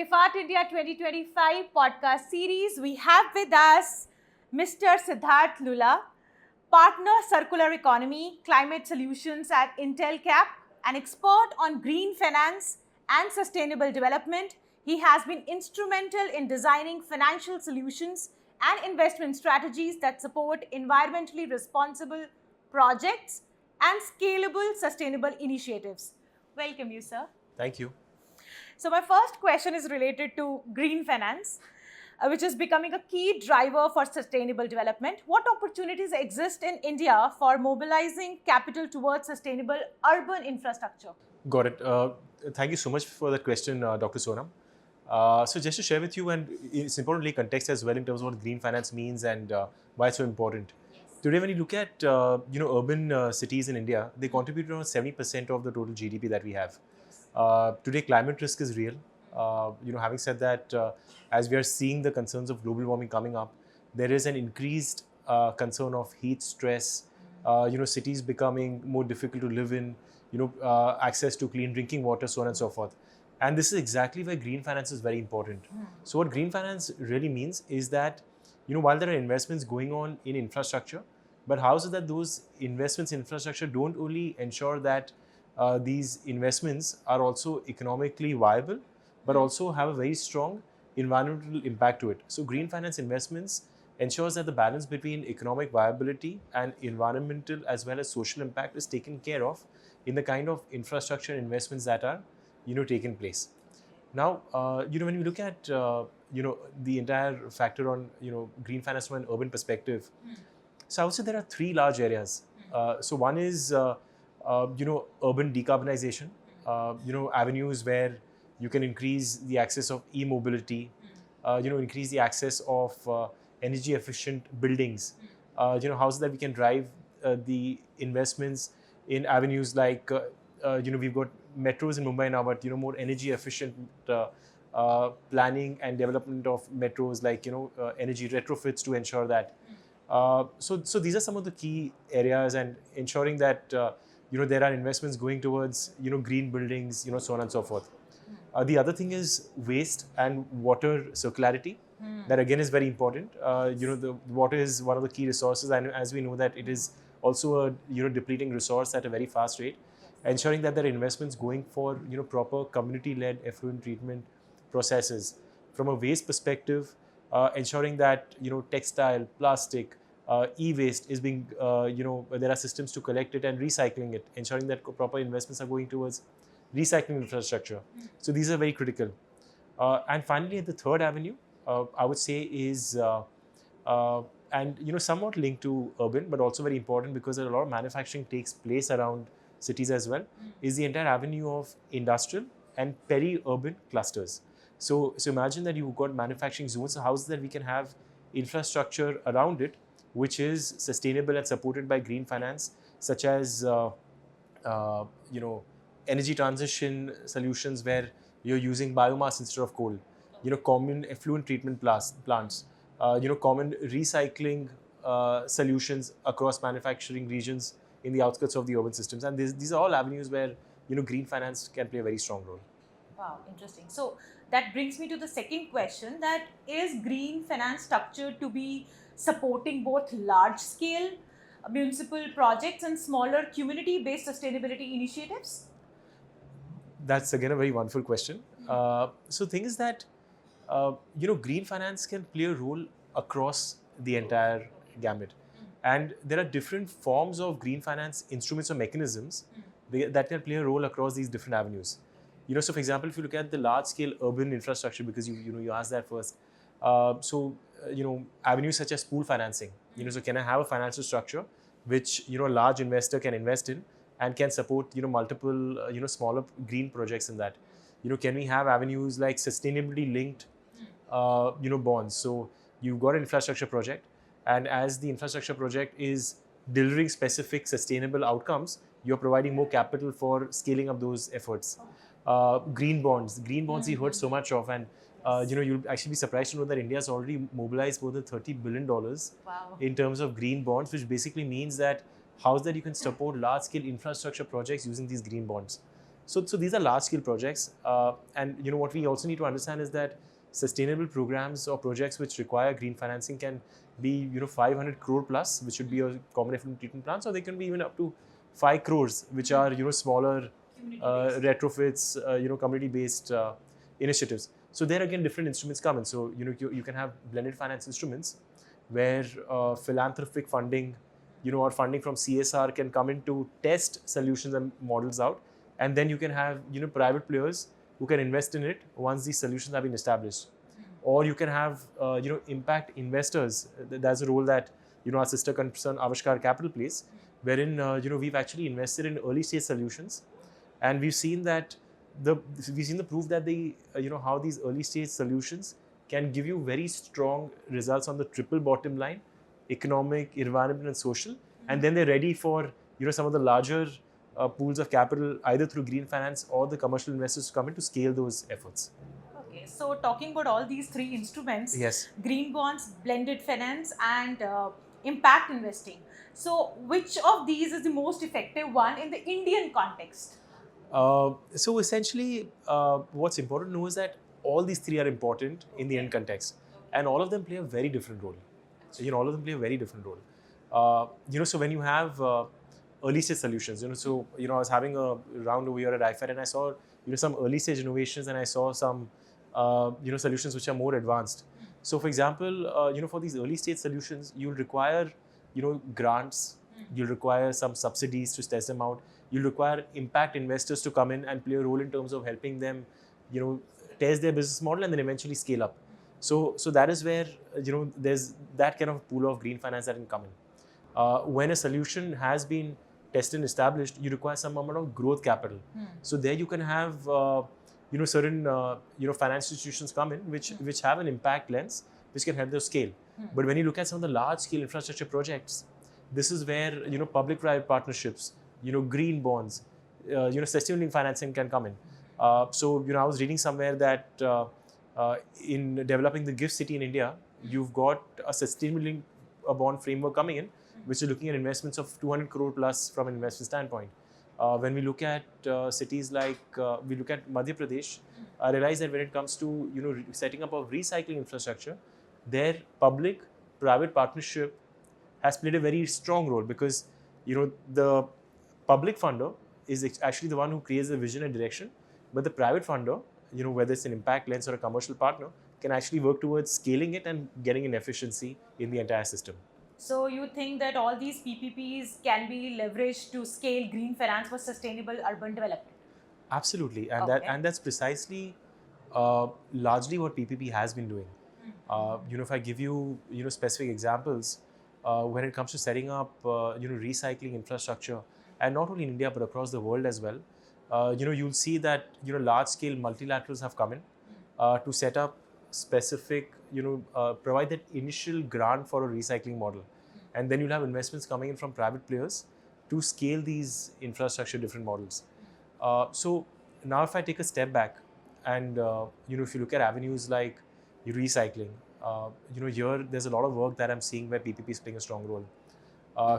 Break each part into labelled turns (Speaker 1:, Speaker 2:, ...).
Speaker 1: IFAT India 2025 podcast series, we have with us Mr. Siddharth Lulla, Partner Circular Economy, Climate Solutions at Intel Cap, an expert on green finance and sustainable development. He has been instrumental in designing financial solutions and investment strategies that support environmentally responsible projects and scalable sustainable initiatives. Welcome you, sir.
Speaker 2: Thank you.
Speaker 1: So my first question is related to green finance, which is becoming a key driver for sustainable development. What opportunities exist in India for mobilizing capital towards sustainable urban infrastructure?
Speaker 2: Got it. Thank you so much for that question, Dr. Sonam. So just to share with you, and it's importantly context as well in terms of what green finance means and why it's so important.
Speaker 1: Yes.
Speaker 2: Today, when you look at urban cities in India, they contribute around 70% of the total GDP that we have. Today, climate risk is real. Having said that, as we are seeing the concerns of global warming coming up, there is an increased concern of heat stress. Cities becoming more difficult to live in. Access to clean drinking water, so on and so forth. And this is exactly why green finance is very important. So what green finance really means is that, while there are investments going on in infrastructure, but how is it that those investments in infrastructure don't only ensure that these investments are also economically viable, but also have a very strong environmental impact to it. So green finance investments ensures that the balance between economic viability and environmental as well as social impact is taken care of in the kind of infrastructure investments that are taken place. Now, when we look at the entire factor on green finance from an urban perspective, so I would say there are three large areas. So one is urban decarbonization, avenues where you can increase the access of e-mobility, increase the access of energy efficient buildings. How is it that we can drive the investments in avenues like, we've got metros in Mumbai now, but more energy efficient planning and development of metros, like energy retrofits to ensure that. So these are some of the key areas, and ensuring that there are investments going towards green buildings, so on and so forth. The other thing is waste and water circularity. That again is very important. The water is one of the key resources, and as we know that it is also a depleting resource at a very fast rate. Ensuring that there are investments going for proper community-led effluent treatment processes. From a waste perspective, ensuring that textile, plastic, e-waste is being there are systems to collect it and recycling it. Ensuring that proper investments are going towards recycling infrastructure. So these are very critical. And finally, the third avenue, I would say is and somewhat linked to urban, but also very important because a lot of manufacturing takes place around cities as well, is the entire avenue of industrial and peri-urban clusters. So imagine that you've got manufacturing zones. So how is it that we can have infrastructure around it, which is sustainable and supported by green finance, such as energy transition solutions where you're using biomass instead of coal, common effluent treatment plants, common recycling solutions across manufacturing regions in the outskirts of the urban systems. And these are all avenues where green finance can play a very strong role.
Speaker 1: Wow, interesting. So that brings me to the second question, that is green finance structured to be supporting both large scale municipal projects and smaller community based sustainability initiatives?
Speaker 2: That's again a very wonderful question. So the thing is that green finance can play a role across the entire gamut. And there are different forms of green finance instruments or mechanisms that can play a role across these different avenues. So for example, if you look at the large-scale urban infrastructure, because you asked that first. Avenues such as pool financing. So can I have a financial structure which a large investor can invest in and can support multiple smaller green projects in that. Can we have avenues like sustainability linked bonds? So you've got an infrastructure project, and as the infrastructure project is delivering specific sustainable outcomes, you're providing more capital for scaling up those efforts. Green bonds you heard so much of, and you'll actually be surprised to know that India has already mobilized more than $30 billion in terms of green bonds, which basically means that how is that you can support large scale infrastructure projects using these green bonds. So these are large scale projects, and what we also need to understand is that sustainable programs or projects which require green financing can be 500 crore plus, which would be a common effluent treatment plants, or they can be even up to 5 crores, which are smaller retrofits, community based initiatives. So there again different instruments come in. So you can have blended finance instruments where philanthropic funding, or funding from CSR can come in to test solutions and models out, and then you can have private players who can invest in it once these solutions have been established. Or you can have impact investors. That's a role that our sister concern Avashkar Capital plays, wherein we've actually invested in early stage solutions, and we've seen the proof that how these early stage solutions can give you very strong results on the triple bottom line: economic, environmental, and social. And then they're ready for some of the larger pools of capital, either through green finance or the commercial investors to come in to scale those efforts.
Speaker 1: Okay, so talking about all these three instruments,
Speaker 2: Yes.
Speaker 1: green bonds, blended finance, and impact investing. So, which of these is the most effective one in the Indian context?
Speaker 2: So essentially, what's important to know is that all these three are important in the end context, and all of them play a very different role. All of them play a very different role. So when you have early stage solutions, I was having a round over here at IFAT, and I saw some early stage innovations, and I saw some solutions which are more advanced. So for example, for these early stage solutions, you'll require grants, you'll require some subsidies to test them out. You'll require impact investors to come in and play a role in terms of helping them, test their business model and then eventually scale up. So that is where there's that kind of pool of green finance that can come in. When a solution has been tested and established, you require some amount of growth capital. So there you can have certain finance institutions come in which have an impact lens which can help them scale. But when you look at some of the large scale infrastructure projects, this is where public private partnerships, green bonds, sustainable financing can come in. So I was reading somewhere that in developing the gift city in India, you've got a sustainable bond framework coming in, which is looking at investments of 200 crore plus from an investment standpoint. When we look at cities like we look at Madhya Pradesh, I realize that when it comes to setting up of recycling infrastructure, their public private partnership has played a very strong role, because the public funder is actually the one who creates the vision and direction, but the private funder, whether it's an impact lens or a commercial partner, can actually work towards scaling it and getting an efficiency in the entire system.
Speaker 1: So, you think that all these PPPs can be leveraged to scale green finance for sustainable urban development?
Speaker 2: Absolutely, and
Speaker 1: Okay.
Speaker 2: that's precisely largely what PPP has been doing. If I give you specific examples, when it comes to setting up recycling infrastructure, and not only in India but across the world as well, you'll see that large scale multilaterals have come in to set up specific provide that initial grant for a recycling model, and then you'll have investments coming in from private players to scale these infrastructure different models. So now if I take a step back and if you look at avenues like recycling, here there's a lot of work that I'm seeing where PPP is playing a strong role.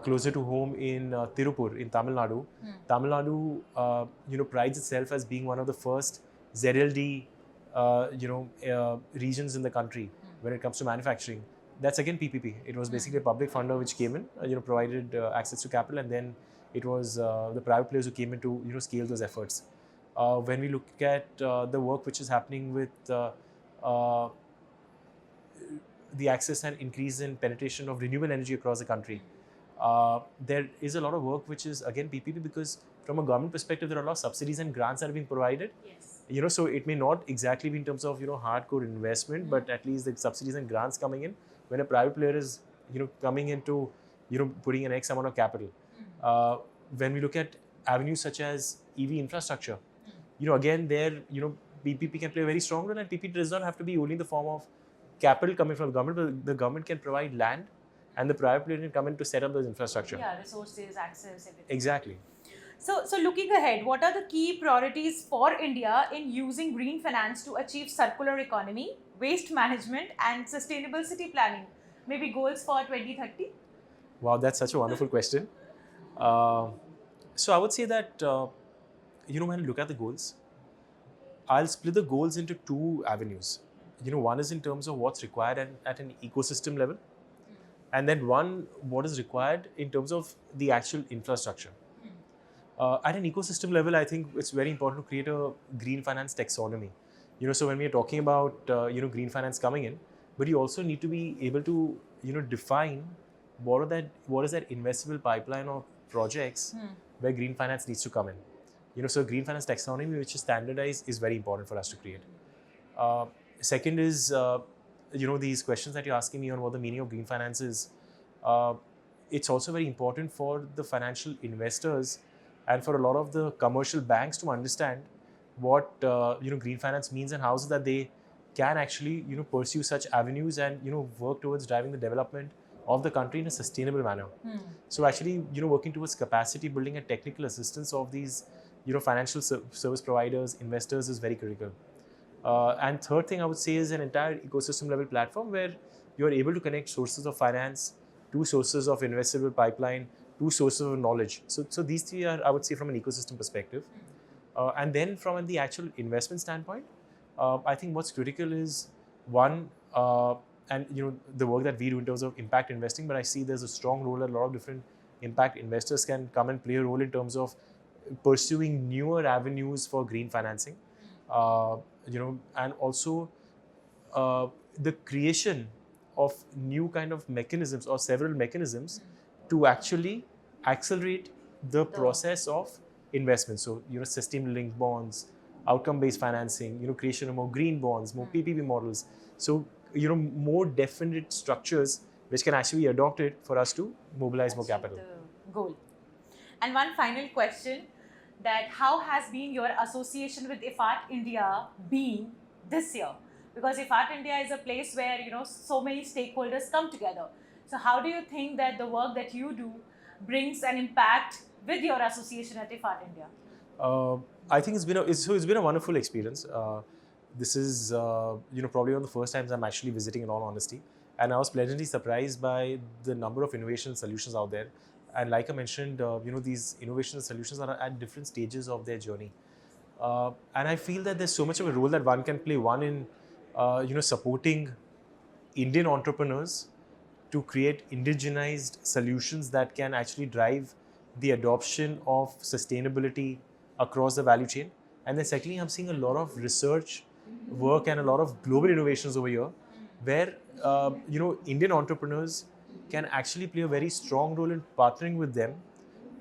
Speaker 2: Closer to home in Tirupur in Tamil Nadu. Tamil Nadu, prides itself as being one of the first ZLD, regions in the country when it comes to manufacturing. That's again PPP. It was basically a public funder which came in, provided access to capital, and then it was the private players who came in to scale those efforts. When we look at the work which is happening with the access and increase in penetration of renewable energy across the country, there is a lot of work which is again PPP, because from a government perspective there are a lot of subsidies and grants that are being provided.
Speaker 1: Yes.
Speaker 2: So it may not exactly be in terms of hardcore investment, but at least the subsidies and grants coming in when a private player is coming into putting an X amount of capital. When we look at avenues such as EV infrastructure, again there PPP can play a very strong role, and PPP does not have to be only in the form of capital coming from the government, but the government can provide land and the private player can come in to set up those infrastructure.
Speaker 1: Yeah, resources, access, everything.
Speaker 2: Exactly.
Speaker 1: So looking ahead, what are the key priorities for India in using green finance to achieve circular economy, waste management, and sustainable city planning? Maybe goals for 2030?
Speaker 2: Wow, that's such a wonderful question. So I would say that when I look at the goals, I'll split the goals into two avenues. One is in terms of what's required at an ecosystem level, and then one, what is required in terms of the actual infrastructure. At an ecosystem level, I think it's very important to create a green finance taxonomy. So when we are talking about green finance coming in, but you also need to be able to define what is that investable pipeline of projects where green finance needs to come in. So green finance taxonomy, which is standardized, is very important for us to create. Second is these questions that you're asking me on what the meaning of green finance is. It's also very important for the financial investors and for a lot of the commercial banks to understand what green finance means and how is it that they can actually pursue such avenues and work towards driving the development of the country in a sustainable manner. So actually working towards capacity building and technical assistance of these financial service providers, investors is very critical. And third thing I would say is an entire ecosystem level platform where you are able to connect sources of finance, two sources of investable pipeline, two sources of knowledge. So these three are, I would say, from an ecosystem perspective. And then from the actual investment standpoint, I think what's critical is one, and the work that we do in terms of impact investing, but I see there's a strong role that a lot of different impact investors can come and play a role in terms of pursuing newer avenues for green financing, and also the creation of new kind of mechanisms or several mechanisms to actually accelerate the process of investment. So, sustainable linked bonds, outcome-based financing, creation of more green bonds, more PPP models. So, more definite structures which can actually be adopted for us to mobilize more capital.
Speaker 1: The goal. And one final question, that how has been your association with IFAT India been this year? Because IFAT India is a place where, so many stakeholders come together. So how do you think that the work that you do brings an impact with your association at IFAT India?
Speaker 2: I think it's been a wonderful experience. This is probably one of the first times I'm actually visiting, in all honesty, and I was pleasantly surprised by the number of innovation solutions out there. And like I mentioned, these innovation solutions are at different stages of their journey, and I feel that there's so much of a role that one can play. One in supporting Indian entrepreneurs to create indigenized solutions that can actually drive the adoption of sustainability across the value chain. And then secondly, I'm seeing a lot of research work and a lot of global innovations over here where, Indian entrepreneurs can actually play a very strong role in partnering with them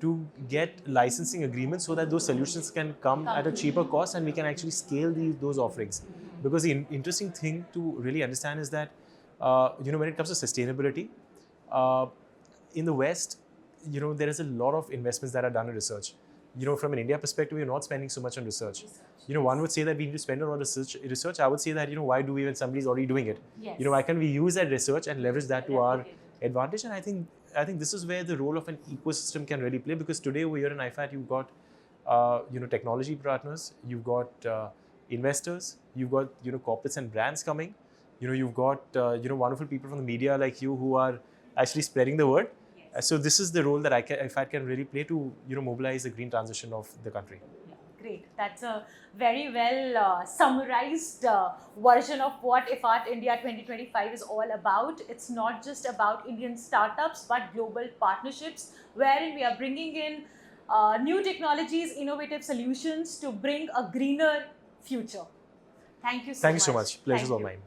Speaker 2: to get licensing agreements so that those solutions can come at a cheaper cost and we can actually scale those offerings. Because the interesting thing to really understand is that, when it comes to sustainability, in the West, there is a lot of investments that are done in research. From an India perspective, we're not spending so much on research. One would say that we need to spend a lot of research. I would say that, why do we when somebody's already doing it?
Speaker 1: Yes.
Speaker 2: Why can't we use that research and leverage that to our advantage? And I think this is where the role of an ecosystem can really play, because today over here in IFAT, you've got, technology partners, you've got investors, you've got, corporates and brands coming, you've got, wonderful people from the media like you who are actually spreading the word. So this is the role that IFAT can really play to, mobilize the green transition of the country.
Speaker 1: Yeah, great. That's a very well summarized version of what IFAT India 2025 is all about. It's not just about Indian startups, but global partnerships, wherein we are bringing in new technologies, innovative solutions to bring a greener future. Thank you so much.
Speaker 2: Thank you so much. Pleasure's all mine.